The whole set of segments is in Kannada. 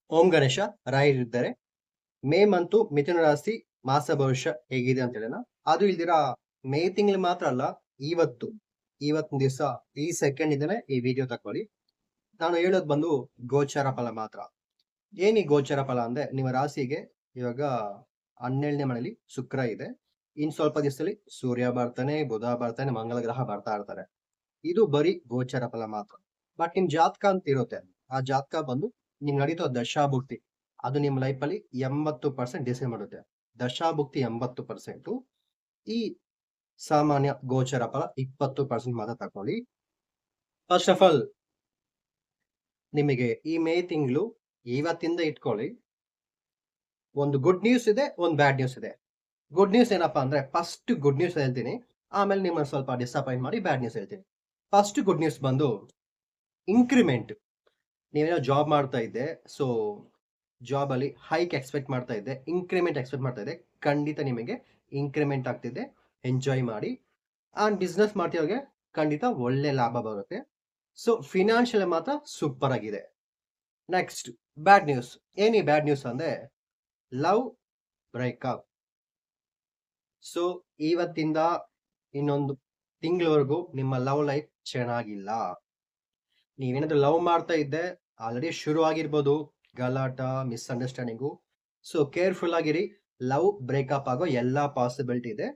ಓಂ ಗಣೇಶ ರಾಯರಿದ್ದಾರೆ. ಮೇ ಮಂತು ಮಿಥುನ ರಾಶಿ ಮಾಸ ಭವಿಷ್ಯ ಹೇಗಿದೆ ಅಂತ ಹೇಳೋಣ. ಅದು ಇಲ್ದಿರ ಮೇ ತಿಂಗಳು ಮಾತ್ರ ಅಲ್ಲ, ಇವತ್ತಿನ ದಿವಸ ಈ ಸೆಕೆಂಡ್ ಇಂದನೇ ಈ ವಿಡಿಯೋ ತಕೊಳ್ಳಿ. ನಾನು ಹೇಳೋದು ಬಂದು ಗೋಚಾರ ಫಲ ಮಾತ್ರ. ಏನ್ ಈ ಗೋಚಾರ ಫಲ ಅಂದ್ರೆ, ನಿಮ್ಮ ರಾಶಿಗೆ ಇವಾಗ 12ನೇ ಮನೆಯಲ್ಲಿ ಶುಕ್ರ ಇದೆ. ಇನ್ ಸ್ವಲ್ಪ ದಿವಸದಲ್ಲಿ ಸೂರ್ಯ ಬರ್ತಾನೆ, ಬುಧ ಬರ್ತಾನೆ, ಮಂಗಳ ಗ್ರಹ ಬರ್ತಾ ಇರ್ತಾರೆ. ಇದು ಬರೀ ಗೋಚಾರ ಫಲ ಮಾತ್ರ. ಬಟ್ ನಿಮ್ ಜಾತಕ ಅಂತ ಇರುತ್ತೆ. ಆ ಜಾತಕ ಬಂದು ನಿಮ್ ನಡೀತೋ ದಶಾಭುಕ್ತಿ, ಅದು ನಿಮ್ ಲೈಫ್ ಅಲ್ಲಿ 80% ಡಿಸೈಡ್ ಮಾಡುತ್ತೆ. ದಶಾಭುಕ್ತಿ 80%, ಈ ಸಾಮಾನ್ಯ ಗೋಚರ ಫಲ 20% ಮಾತ್ರ ತಕೊಳ್ಳಿ. ಫಸ್ಟ್ ಆಫ್ ಆಲ್, ನಿಮಗೆ ಈ ಮೇ ತಿಂಗಳು ಇವತ್ತಿಂದ ಇಟ್ಕೊಳ್ಳಿ. ಒಂದು ಗುಡ್ ನ್ಯೂಸ್ ಇದೆ, ಒಂದು ಬ್ಯಾಡ್ ನ್ಯೂಸ್ ಇದೆ. ಗುಡ್ ನ್ಯೂಸ್ ಏನಪ್ಪಾ ಅಂದ್ರೆ, ಫಸ್ಟ್ ಗುಡ್ ನ್ಯೂಸ್ ಹೇಳ್ತೀನಿ, ಆಮೇಲೆ ನಿಮ್ಮನ್ನ ಸ್ವಲ್ಪ ಡಿಸಪಾಯಿಂಟ್ ಮಾಡಿ ಬ್ಯಾಡ್ ನ್ಯೂಸ್ ಹೇಳ್ತೀನಿ. ಫಸ್ಟ್ ಗುಡ್ ನ್ಯೂಸ್ ಬಂದು ಇಂಕ್ರಿಮೆಂಟ್. ನೀವೇನೋ ಜಾಬ್ ಮಾಡ್ತಾ ಇದ್ದೆ, ಸೊ ಜಾಬ್ ಅಲ್ಲಿ ಹೈಕ್ ಎಕ್ಸ್ಪೆಕ್ಟ್ ಮಾಡ್ತಾ ಇದ್ದೆ, ಇಂಕ್ರಿಮೆಂಟ್ ಎಕ್ಸ್ಪೆಕ್ಟ್ ಮಾಡ್ತಾ ಇದ್ದೆ. ಖಂಡಿತ ನಿಮಗೆ ಇಂಕ್ರಿಮೆಂಟ್ ಆಗ್ತಿದೆ, ಎಂಜಾಯ್ ಮಾಡಿ. ಅಂಡ್ ಬಿಸ್ನೆಸ್ ಮಾಡ್ತಿರೋರಿಗೆ ಖಂಡಿತ ಒಳ್ಳೆ ಲಾಭ ಬರುತ್ತೆ. ಸೊ ಫಿನಾನ್ಷಿಯಲ್ ಮಾತ್ರ ಸೂಪರ್ ಆಗಿದೆ. Next bad news. ಏನಿ ಬ್ಯಾಡ್ ನ್ಯೂಸ್ ಅಂದ್ರೆ ಲವ್ ಬ್ರೇಕಪ್. ಸೊ ಇವತ್ತಿಂದ ಇನ್ನೊಂದು ತಿಂಗಳವರೆಗೂ ನಿಮ್ಮ ಲವ್ ಲೈಫ್ ಚೆನ್ನಾಗಿಲ್ಲ. ನೀವೇನಾದ್ರೂ ಲವ್ ಮಾಡ್ತಾ ಇದ್ದೆ, ಆಲ್ರೆಡಿ ಶುರು ಆಗಿರ್ಬೋದು ಗಲಾಟ, ಮಿಸ್ಅಂಡರ್ಸ್ಟ್ಯಾಂಡಿಂಗು. ಸೊ ಕೇರ್ಫುಲ್ ಆಗಿರಿ. ಲವ್ ಬ್ರೇಕಪ್ ಆಗೋ ಎಲ್ಲಾ ಪಾಸಿಬಿಲಿಟಿ ಇದೆ.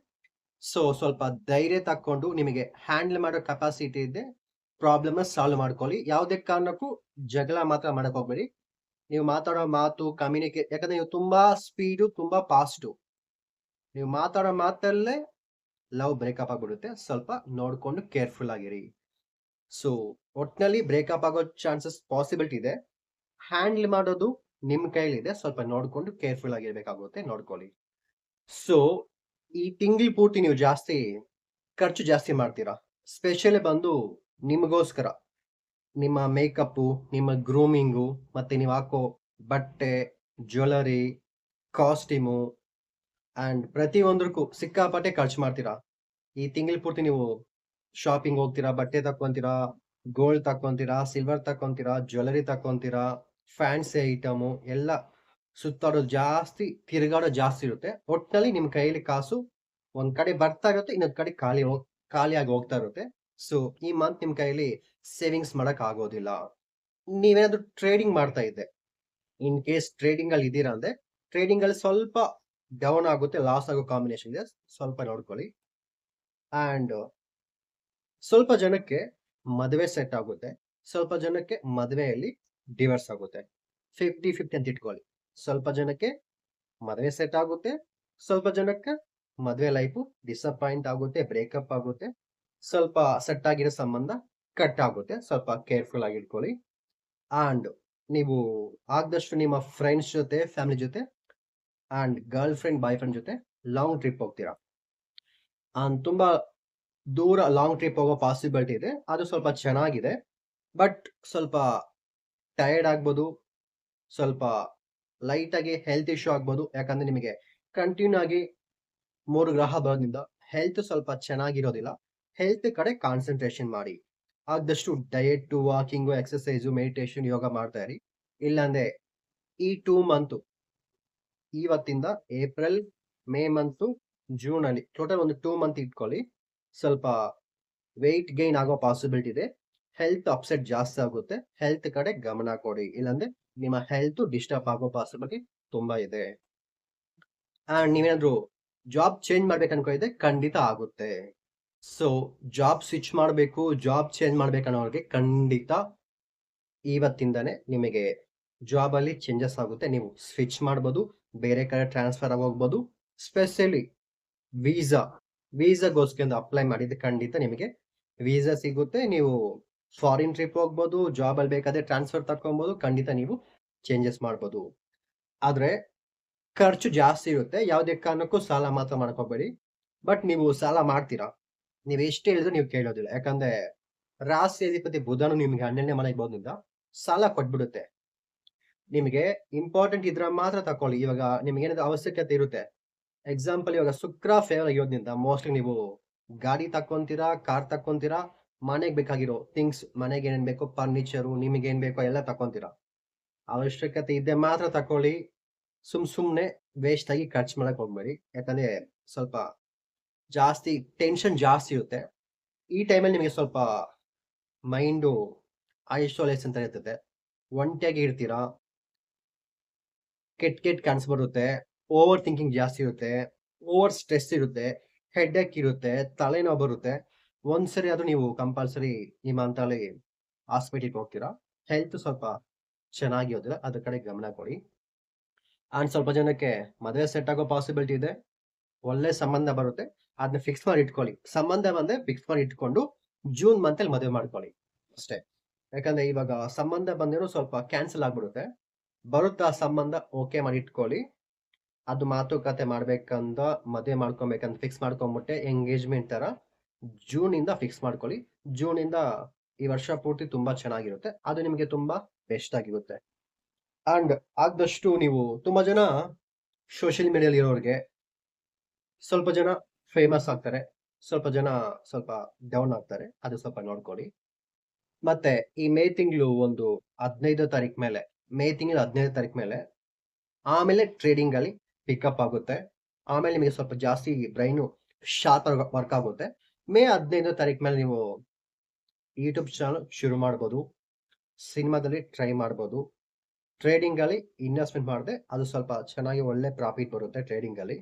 ಸೊ ಸ್ವಲ್ಪ ಧೈರ್ಯ ತಕ್ಕೊಂಡು ನಿಮಗೆ ಹ್ಯಾಂಡಲ್ ಮಾಡೋ ಕೆಪಾಸಿಟಿ ಇದೆ, ಪ್ರಾಬ್ಲಮ್ ಸಾಲ್ವ್ ಮಾಡ್ಕೊಳ್ಳಿ. ಯಾವುದೇ ಕಾರಣಕ್ಕೂ ಜಗಳ ಮಾತ್ರ ಮಾಡಕ್ ಹೋಗ್ಬೇಡಿ. ನೀವು ಮಾತಾಡೋ ಮಾತು, ಯಾಕಂದ್ರೆ ನೀವು ತುಂಬಾ ಸ್ಪೀಡು, ತುಂಬಾ ಫಾಸ್ಟು. ನೀವು ಮಾತಾಡೋ ಮಾತಲ್ಲೇ ಲವ್ ಬ್ರೇಕಪ್ ಆಗ್ಬಿಡುತ್ತೆ. ಸ್ವಲ್ಪ ನೋಡ್ಕೊಂಡು ಕೇರ್ಫುಲ್ ಆಗಿರಿ. ಸೊ ಒಟ್ನಲ್ಲಿ ಬ್ರೇಕಪ್ ಆಗೋ ಚಾನ್ಸಸ್ ಪಾಸಿಬಿಲಿಟಿ ಇದೆ. ಹ್ಯಾಂಡಲ್ ಮಾಡೋದು ನಿಮ್ ಕೈಲಿದೆ. ಸ್ವಲ್ಪ ನೋಡ್ಕೊಂಡು ಕೇರ್ಫುಲ್ ಆಗಿರ್ಬೇಕಾಗುತ್ತೆ, ನೋಡ್ಕೊಳ್ಳಿ. ಸೊ ಈ ತಿಂಗಳು ಪೂರ್ತಿ ನೀವು ಖರ್ಚು ಜಾಸ್ತಿ ಮಾಡ್ತೀರಾ. ಸ್ಪೆಷಲಿ ಬಂದು ನಿಮಗೋಸ್ಕರ, ನಿಮ್ಮ ಮೇಕಪ್ಪು, ನಿಮ್ಮ ಗ್ರೂಮಿಂಗು, ಮತ್ತೆ ನೀವು ಹಾಕೋ ಬಟ್ಟೆ, ಜ್ಯುವೆಲರಿ, ಕಾಸ್ಟ್ಯೂಮು ಅಂಡ್ ಪ್ರತಿಯೊಂದಕ್ಕೂ ಸಿಕ್ಕಾಪಟ್ಟೆ ಖರ್ಚು ಮಾಡ್ತೀರಾ. ಈ ತಿಂಗಳು ಪೂರ್ತಿ ನೀವು ಶಾಪಿಂಗ್ ಹೋಗ್ತೀರಾ, ಬಟ್ಟೆ ತಕ್ಕೊಂತೀರಾ, ಗೋಲ್ಡ್ ತಕ್ಕೊಂತೀರಾ, ಸಿಲ್ವರ್ ತಕ್ಕೊಂತೀರಾ, ಜ್ಯುವೆಲರಿ ತಕ್ಕೊಂತೀರಾ, ಫ್ಯಾನ್ಸಿ ಐಟಮು ಎಲ್ಲ ಸುತ್ತಾಡೋದು ಜಾಸ್ತಿ, ತಿರುಗಾಡೋದು ಜಾಸ್ತಿ ಇರುತ್ತೆ. ಒಟ್ಟಿನಲ್ಲಿ ನಿಮ್ ಕೈಯಲ್ಲಿ ಕಾಸು ಒಂದ್ ಕಡೆ ಬರ್ತಾ ಇರುತ್ತೆ, ಇನ್ನೊಂದ್ ಕಡೆ ಖಾಲಿಯಾಗಿ ಹೋಗ್ತಾ ಇರುತ್ತೆ. ಸೊ ಈ ಮಂತ್ ನಿಮ್ ಕೈಯಲ್ಲಿ ಸೇವಿಂಗ್ಸ್ ಮಾಡಕ್ ಆಗೋದಿಲ್ಲ. ನೀವೇನಾದ್ರೂ ಟ್ರೇಡಿಂಗ್ ಮಾಡ್ತಾ ಇದ್ದೆ, ಇನ್ ಕೇಸ್ ಟ್ರೇಡಿಂಗ್ ಅಲ್ಲಿ ಇದ್ದೀರಾ ಅಂದ್ರೆ, ಟ್ರೇಡಿಂಗ್ ಅಲ್ಲಿ ಸ್ವಲ್ಪ ಡೌನ್ ಆಗುತ್ತೆ, ಲಾಸ್ ಆಗೋ ಕಾಂಬಿನೇಷನ್ ಇದೆ, ಸ್ವಲ್ಪ ನೋಡ್ಕೊಳ್ಳಿ. ಅಂಡ್ ಸ್ವಲ್ಪ ಜನಕ್ಕೆ ಮದುವೆ ಸೆಟ್ ಆಗುತ್ತೆ, ಸ್ವಲ್ಪ ಜನಕ್ಕೆ ಮದುವೆಯಲ್ಲಿ ಡಿವೋರ್ಸ್ ಆಗುತ್ತೆ. 50-50 ಅಂತ ಇಟ್ಕೊಳ್ಳಿ. ಸ್ವಲ್ಪ ಜನಕ್ಕೆ ಮದುವೆ ಸೆಟ್ ಆಗುತ್ತೆ, ಸ್ವಲ್ಪ ಜನಕ್ಕೆ ಮದುವೆ ಲೈಫು ಡಿಸಪಾಯಿಂಟ್ ಆಗುತ್ತೆ, ಬ್ರೇಕಪ್ ಆಗುತ್ತೆ, ಸ್ವಲ್ಪ ಸೆಟ್ ಆಗಿರೋ ಸಂಬಂಧ ಕಟ್ ಆಗುತ್ತೆ. ಸ್ವಲ್ಪ ಕೇರ್ಫುಲ್ ಆಗಿ ಇಟ್ಕೊಳ್ಳಿ. ಅಂಡ್ ನೀವು ಆದಷ್ಟು ನಿಮ್ಮ ಫ್ರೆಂಡ್ಸ್ ಜೊತೆ, ಫ್ಯಾಮಿಲಿ ಜೊತೆ and girlfriend, boyfriend ಜೊತೆ ಲಾಂಗ್ ಟ್ರಿಪ್ ಹೋಗ್ತೀರಾ. ತುಂಬಾ ದೂರ ಲಾಂಗ್ ಟ್ರಿಪ್ ಹೋಗೋ ಪಾಸಿಬಿಲಿಟಿ ಇದೆ. ಅದು ಸ್ವಲ್ಪ ಚೆನ್ನಾಗಿದೆ. ಬಟ್ ಸ್ವಲ್ಪ ಟಯರ್ಡ್ ಆಗ್ಬೋದು, ಸ್ವಲ್ಪ ಲೈಟ್ ಆಗಿ ಹೆಲ್ತ್ ಇಶ್ಯೂ ಆಗ್ಬೋದು. ಯಾಕಂದ್ರೆ ನಿಮಗೆ ಕಂಟಿನ್ಯೂ ಆಗಿ 3 ಗ್ರಹ ಬರೋದ್ರಿಂದ ಹೆಲ್ತ್ ಸ್ವಲ್ಪ ಚೆನ್ನಾಗಿರೋದಿಲ್ಲ. ಹೆಲ್ತ್ ಕಡೆ ಕಾನ್ಸಂಟ್ರೇಷನ್ ಮಾಡಿ. ಆದಷ್ಟು ಡಯಟ್, ವಾಕಿಂಗು, ಎಕ್ಸರ್ಸೈಸು, ಮೆಡಿಟೇಷನ್, ಯೋಗ ಮಾಡ್ತಾ ಇರಿ. ಇಲ್ಲಾಂದ್ರೆ ಈ 2 ಮಂತ್, ಇವತ್ತಿಂದ ಏಪ್ರಿಲ್, ಮೇ ಮಂತು, ಜೂನ್ ಅಲ್ಲಿ ಟೋಟಲ್ ಒಂದು 2 ಮಂತ್ ಇಟ್ಕೊಳ್ಳಿ. ಸ್ವಲ್ಪ ವೆಯ್ಟ್ ಗೈನ್ ಆಗೋ ಪಾಸಿಬಿಲಿಟಿ ಇದೆ. ಹೆಲ್ತ್ ಅಪ್ಸೆಟ್ ಜಾಸ್ತಿ ಆಗುತ್ತೆ. ಹೆಲ್ತ್ ಕಡೆ ಗಮನ ಕೊಡಿ, ಇಲ್ಲಾಂದ್ರೆ ನಿಮ್ಮ ಹೆಲ್ತ್ ಡಿಸ್ಟರ್ಬ್ ಆಗೋ ಪಾಸಿಬಿಲಿಟಿ ತುಂಬಾ ಇದೆ. ಅಂಡ್ ನೀವೇನಾದ್ರೂ ಜಾಬ್ ಚೇಂಜ್ ಮಾಡ್ಬೇಕು ಅನ್ಕೊಂಡಿದ್ರೆ ಖಂಡಿತ ಆಗುತ್ತೆ. ಸೊ ಜಾಬ್ ಸ್ವಿಚ್ ಮಾಡಬೇಕು, ಜಾಬ್ ಚೇಂಜ್ ಮಾಡ್ಬೇಕನ್ನೋರಿಗೆ ಖಂಡಿತ ಇವತ್ತಿಂದಾನೇ ನಿಮಗೆ ಜಾಬ್ ಅಲ್ಲಿ ಚೇಂಜಸ್ ಆಗುತ್ತೆ. ನೀವು ಸ್ವಿಚ್ ಮಾಡ್ಬೋದು, ಬೇರೆ ಕಡೆ ಟ್ರಾನ್ಸ್ಫರ್ ಆಗಿ ಹೋಗ್ಬೋದು. ಸ್ಪೆಷಲಿ ವೀಸಾಗೋಸ್ಕರ ಅಪ್ಲೈ ಮಾಡಿದ್ರೆ ಖಂಡಿತ ನಿಮಗೆ ವೀಸಾ ಸಿಗುತ್ತೆ. ನೀವು ಫಾರಿನ್ ಟ್ರಿಪ್ ಹೋಗ್ಬೋದು, ಜಾಬ್ ಅಲ್ಲಿ ಬೇಕಾದ್ರೆ ಟ್ರಾನ್ಸ್ಫರ್ ತಕ್ಕೊಬಹುದು, ಖಂಡಿತ ನೀವು ಚೇಂಜಸ್ ಮಾಡ್ಬೋದು. ಆದ್ರೆ ಖರ್ಚು ಜಾಸ್ತಿ ಇರುತ್ತೆ. ಯಾವುದೇ ಕಾರಣಕ್ಕೂ ಸಾಲ ಮಾತ್ರ ಮಾಡ್ಕೋಬೇಡಿ. ಬಟ್ ನೀವು ಸಾಲ ಮಾಡ್ತೀರಾ, ನೀವು ಎಷ್ಟು ಹೇಳಿದ್ರು ನೀವು ಕೇಳೋದಿಲ್ಲ. ಯಾಕಂದ್ರೆ ರಾಶಿ ಅಧಿಪತಿ ಬುಧನು ನಿಮ್ಗೆ 12ನೇ ಮನೆಗೆ ಬರೋದ್ರಿಂದ ಸಾಲ ಕೊಟ್ಬಿಡುತ್ತೆ. ನಿಮಗೆ ಇಂಪಾರ್ಟೆಂಟ್ ಇದ್ರೆ ಮಾತ್ರ ತಕೊಳ್ಳಿ. ಇವಾಗ ನಿಮ್ಗೆ ಏನಾದ್ರು ಅವಶ್ಯಕತೆ ಇರುತ್ತೆ. ಎಕ್ಸಾಂಪಲ್, ಇವಾಗ ಶುಕ್ರ ಫೇವರ್ ಆಗಿರೋದ್ರಿಂದ ಮೋಸ್ಟ್ಲಿ ನೀವು ಗಾಡಿ ತಕ್ಕೊಂತೀರಾ, ಕಾರ್ ತಕ್ಕೊಂತೀರಾ, ಮನೆಗೆ ಬೇಕಾಗಿರೋ ಥಿಂಗ್ಸ್, ಮನೆಗೆ ಏನೇನ್ ಬೇಕೋ ಫರ್ನಿಚರು, ನಿಮಗೆ ಏನ್ ಬೇಕೋ ಎಲ್ಲ ತಕ್ಕೊಂತೀರಾ. ಅವಶ್ಯಕತೆ ಇದ್ದರೆ ಮಾತ್ರ ತಕೊಳ್ಳಿ. ಸುಮ್ನೆ ವೇಸ್ಟ್ ಆಗಿ ಖರ್ಚು ಮಾಡಕ್ ಹೋಗ್ಬೇಡಿ. ಯಾಕಂದ್ರೆ ಸ್ವಲ್ಪ ಜಾಸ್ತಿ ಟೆನ್ಷನ್ ಜಾಸ್ತಿ ಇರುತ್ತೆ. ಈ ಟೈಮಲ್ಲಿ ನಿಮಗೆ ಸ್ವಲ್ಪ ಮೈಂಡು ಐಸೋಲೇಷನ್ ಅಂತ ಇರ್ತದೆ. ಒಂಟಿಯಾಗಿ ಇರ್ತೀರಾ. ಕೆಟ್ಟ ಕನಸು ಬರುತ್ತೆ. ಓವರ್ ಥಿಂಕಿಂಗ್ ಜಾಸ್ತಿ ಇರುತ್ತೆ. ಓವರ್ ಸ್ಟ್ರೆಸ್ ಇರುತ್ತೆ. ಹೆಡ್‌ಏಕ್ ಇರುತ್ತೆ. ತಲೆನೋವು ಬರುತ್ತೆ. ಒಂದ್ಸರಿ ಆದ್ರೂ ನೀವು ಕಂಪಲ್ಸರಿ ನಿಮ್ಮ ಅಂತಲ್ಲಿ ಹಾಸ್ಪಿಟಲ್‌ಗೆ ಹೋಗ್ತೀರಾ. ಹೆಲ್ತ್ ಸ್ವಲ್ಪ ಚೆನ್ನಾಗಿರೋದಿಲ್ಲ. ಅದ್ರ ಕಡೆ ಗಮನ ಕೊಡಿ. ಅಂಡ್ ಸ್ವಲ್ಪ ಜನಕ್ಕೆ ಮದುವೆ ಸೆಟ್ ಆಗೋ ಪಾಸಿಬಿಲಿಟಿ ಇದೆ. ಒಳ್ಳೆ ಸಂಬಂಧ ಬರುತ್ತೆ. ಅದನ್ನ ಫಿಕ್ಸ್ ಮಾಡಿ ಇಟ್ಕೊಳ್ಳಿ. ಸಂಬಂಧ ಬಂದ್ರೆ ಫಿಕ್ಸ್ ಮಾಡಿ ಇಟ್ಕೊಂಡು ಜೂನ್ ಮಂತಲ್ಲಿ ಮದುವೆ ಮಾಡ್ಕೊಳ್ಳಿ ಅಷ್ಟೇ. ಯಾಕಂದ್ರೆ ಇವಾಗ ಸಂಬಂಧ ಬಂದಿರೋ ಸ್ವಲ್ಪ ಕ್ಯಾನ್ಸಲ್ ಆಗ್ಬಿಡುತ್ತೆ. ಬರುತ್ತಾ ಸಂಬಂಧ ಓಕೆ ಮಾಡಿ ಇಟ್ಕೊಳ್ಳಿ. ಅದು ಮಾತುಕತೆ ಮಾಡ್ಬೇಕಂತ ಮದುವೆ ಮಾಡ್ಕೊಬೇಕಂತ ಫಿಕ್ಸ್ ಮಾಡ್ಕೊಂಬಿಟ್ಟೆ ಎಂಗೇಜ್ಮೆಂಟ್ ತರ ಜೂನಿಂದ ಫಿಕ್ಸ್ ಮಾಡ್ಕೊಳ್ಳಿ. ಜೂನಿಂದ ಈ ವರ್ಷ ಪೂರ್ತಿ ತುಂಬಾ ಚೆನ್ನಾಗಿರುತ್ತೆ. ಅದು ನಿಮಗೆ ತುಂಬಾ ಬೆಸ್ಟ್ ಆಗಿರುತ್ತೆ. ಅಂಡ್ ಆದಷ್ಟು ನೀವು ತುಂಬಾ ಜನ ಸೋಷಿಯಲ್ ಮೀಡಿಯಾದಲ್ಲಿ ಇರೋರಿಗೆ ಸ್ವಲ್ಪ ಜನ ಫೇಮಸ್ ಆಗ್ತಾರೆ. ಸ್ವಲ್ಪ ಜನ ಸ್ವಲ್ಪ ಡೌನ್ ಆಗ್ತಾರೆ. ಅದು ಸ್ವಲ್ಪ ನೋಡ್ಕೊಳ್ಳಿ. ಮತ್ತೆ ಈ ಮೇ ತಿಂಗಳು ಒಂದು 15 ತಾರೀಕು ಮೇಲೆ ಮೇ ತಿಂಗಳು 15 ತಾರೀಕು ಮೇಲೆ ಆಮೇಲೆ ಟ್ರೇಡಿಂಗ್ ಅಲ್ಲಿ ಪಿಕಪ್ ಆಗುತ್ತೆ. ಆಮೇಲೆ ನಿಮಗೆ ಸ್ವಲ್ಪ ಜಾಸ್ತಿ ಬ್ರೈನು ಶಾರ್ಪ್ ವರ್ಕ್ ಆಗುತ್ತೆ. ಮೇ 15 ತಾರೀಕು ಮೇಲೆ ನೀವು ಯೂಟ್ಯೂಬ್ ಚಾನಲ್ ಶುರು ಮಾಡ್ಬೋದು. ಸಿನಿಮಾದಲ್ಲಿ ಟ್ರೈ ಮಾಡ್ಬೋದು. ಟ್ರೇಡಿಂಗ್ ಅಲ್ಲಿ ಇನ್ವೆಸ್ಟ್ಮೆಂಟ್ ಮಾಡಿದ್ರೆ ಅದು ಸ್ವಲ್ಪ ಚೆನ್ನಾಗಿ ಒಳ್ಳೆ ಪ್ರಾಫಿಟ್ ಬರುತ್ತೆ ಟ್ರೇಡಿಂಗ್ ಅಲ್ಲಿ.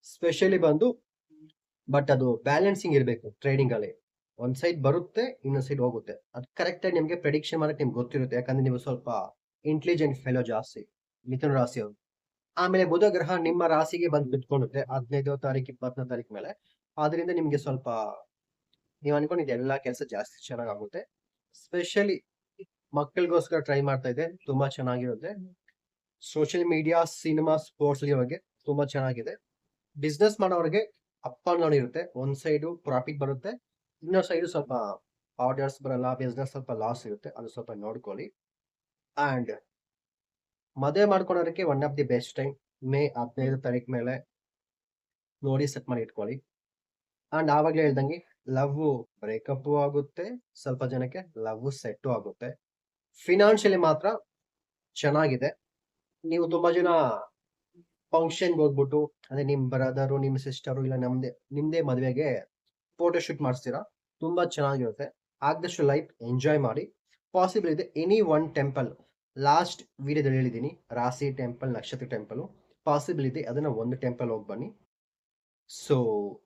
ಸ್ಪೆಷಲಿ ಬಂದು ಬಟ್ ಅದು ಬ್ಯಾಲೆನ್ಸಿಂಗ್ ಇರಬೇಕು ಟ್ರೇಡಿಂಗ್ ಅಲ್ಲಿ. ಒಂದ್ ಸೈಡ್ ಬರುತ್ತೆ, ಇನ್ನೊಂದ್ ಸೈಡ್ ಹೋಗುತ್ತೆ. ಅದು ಕರೆಕ್ಟ್ ಆಗಿ ನಿಮ್ಗೆ ಪ್ರೆಡಿಕ್ಷನ್ ಮಾಡಕ್ ನಿಮ್ಗೆ ಗೊತ್ತಿರುತ್ತೆ. ಯಾಕಂದ್ರೆ ನೀವು ಸ್ವಲ್ಪ ಇಂಟೆಲಿಜೆಂಟ್ ಫೆಲೋ ಜಾಸ್ತಿ ಮಿಥುನ ರಾಶಿಯವರು. ಆಮೇಲೆ ಬುಧ ಗ್ರಹ ನಿಮ್ಮ ರಾಶಿಗೆ ಬಂದು ಬಿಟ್ಕೊಳ್ಳುತ್ತೆ 15 ತಾರೀಕು 20ನೇ ತಾರೀಕು ಮೇಲೆ. ಆದ್ರಿಂದ ನಿಮ್ಗೆ ಸ್ವಲ್ಪ ನೀವು ಅನ್ಕೊಂಡಿದ್ದ ಎಲ್ಲಾ ಕೆಲಸ ಜಾಸ್ತಿ ಚೆನ್ನಾಗಾಗುತ್ತೆ. ಸ್ಪೆಷಲಿ ಮಕ್ಕಳಿಗೋಸ್ಕರ ಟ್ರೈ ಮಾಡ್ತಾ ಇದೆ. ತುಂಬಾ ಚೆನ್ನಾಗಿರುತ್ತೆ. ಸೋಷಿಯಲ್ ಮೀಡಿಯಾ, ಸಿನಿಮಾ, ಸ್ಪೋರ್ಟ್ಸ್ ಬಗ್ಗೆ ತುಂಬಾ ಚೆನ್ನಾಗಿದೆ. ಬಿಸ್ನೆಸ್ ಮಾಡೋರಿಗೆ ಅಪ್ ಅಂಡ್ ಡೌನ್ ಇರುತ್ತೆ. ಒಂದ್ ಸೈಡು ಪ್ರಾಫಿಟ್ ಬರುತ್ತೆ, ಇನ್ನೊಂದ್ ಸೈಡ್ ಸ್ವಲ್ಪ ಆರ್ಡರ್ಸ್ ಬರಲ್ಲ, ಬಿಸ್ನೆಸ್ ಸ್ವಲ್ಪ ಲಾಸ್ ಇರುತ್ತೆ. ಅದು ಸ್ವಲ್ಪ ನೋಡ್ಕೊಳ್ಳಿ. ಅಂಡ್ ಮದುವೆ ಮಾಡ್ಕೊಳ್ಳೋದಕ್ಕೆ one of the best time May 15 ತಾರೀಕು ಮೇಲೆ ನೋಡಿ ಸೆಟ್ ಮಾಡಿ ಇಟ್ಕೊಳ್ಳಿ. ಅಂಡ್ ಆವಾಗಲೇ ಹೇಳ್ದಂಗೆ ಲವ್ ಬ್ರೇಕಪ್ ಆಗುತ್ತೆ, ಸ್ವಲ್ಪ ಜನಕ್ಕೆ ಲವ್ ಸೆಟ್ ಆಗುತ್ತೆ. ಫಿನಾನ್ಷಿಯಲಿ ಮಾತ್ರ ಚೆನ್ನಾಗಿದೆ. ನೀವು ತುಂಬಾ ಜನ ಫಂಕ್ಷನ್ಗೆ ಹೋಗ್ಬಿಟ್ಟು ಅಂದ್ರೆ ನಿಮ್ ಬ್ರದರು, ನಿಮ್ ಸಿಸ್ಟರು ಇಲ್ಲ ನಿಮ್ದೇ ಮದುವೆಗೆ ಫೋಟೋ ಶೂಟ್ ಮಾಡಿಸ್ತೀರಾ. ತುಂಬಾ ಚೆನ್ನಾಗಿರುತ್ತೆ. ಆದಷ್ಟು ಲೈಫ್ ಎಂಜಾಯ್ ಮಾಡಿ. ಪಾಸಿಬಲ್ ಇದೆ ಎನಿ ಒನ್ ಟೆಂಪಲ್, ಲಾಸ್ಟ್ ವಿಡಿಯೋದಲ್ಲಿ ಹೇಳಿದ್ದೀನಿ ರಾಶಿ ಟೆಂಪಲ್, ನಕ್ಷತ್ರ ಟೆಂಪಲ್ ಪಾಸಿಬಲ್ ಇದೆ. ಅದನ್ನ ಒಂದು ಟೆಂಪಲ್ ಹೋಗಿ ಬನ್ನಿ. ಸೊ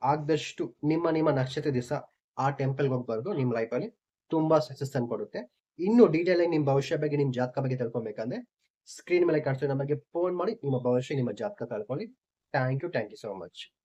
ಆದಷ್ಟು ನಿಮ್ಮ ನಕ್ಷತ್ರ ದಿವಸ ಆ ಟೆಂಪಲ್ಗೆ ಹೋಗ್ಬಾರ್ದು. ನಿಮ್ಮ ಲೈಫಲ್ಲಿ ತುಂಬಾ ಸಕ್ಸಸ್ ತಂದ್ಕೊಡುತ್ತೆ. ಇನ್ನು ಡೀಟೇಲ್ ಆಗಿ ನಿಮ್ಮ ಭವಿಷ್ಯ ಬಗ್ಗೆ, ನಿಮ್ಮ ಜಾತಕ ಬಗ್ಗೆ ತಿಳ್ಕೊಬೇಕಂದ್ರೆ ಸ್ಕ್ರೀನ್ ಮೇಲೆ ಕಾಣಿಸ್ತಿರೋ ನಂಬರ್ಗೆ ಫೋನ್ ಮಾಡಿ ನಿಮ್ಮ ಭವಿಷ್ಯ, ನಿಮ್ಮ ಜಾತಕ ತಿಳ್ಕೊಳ್ಳಿ. Thank you so much.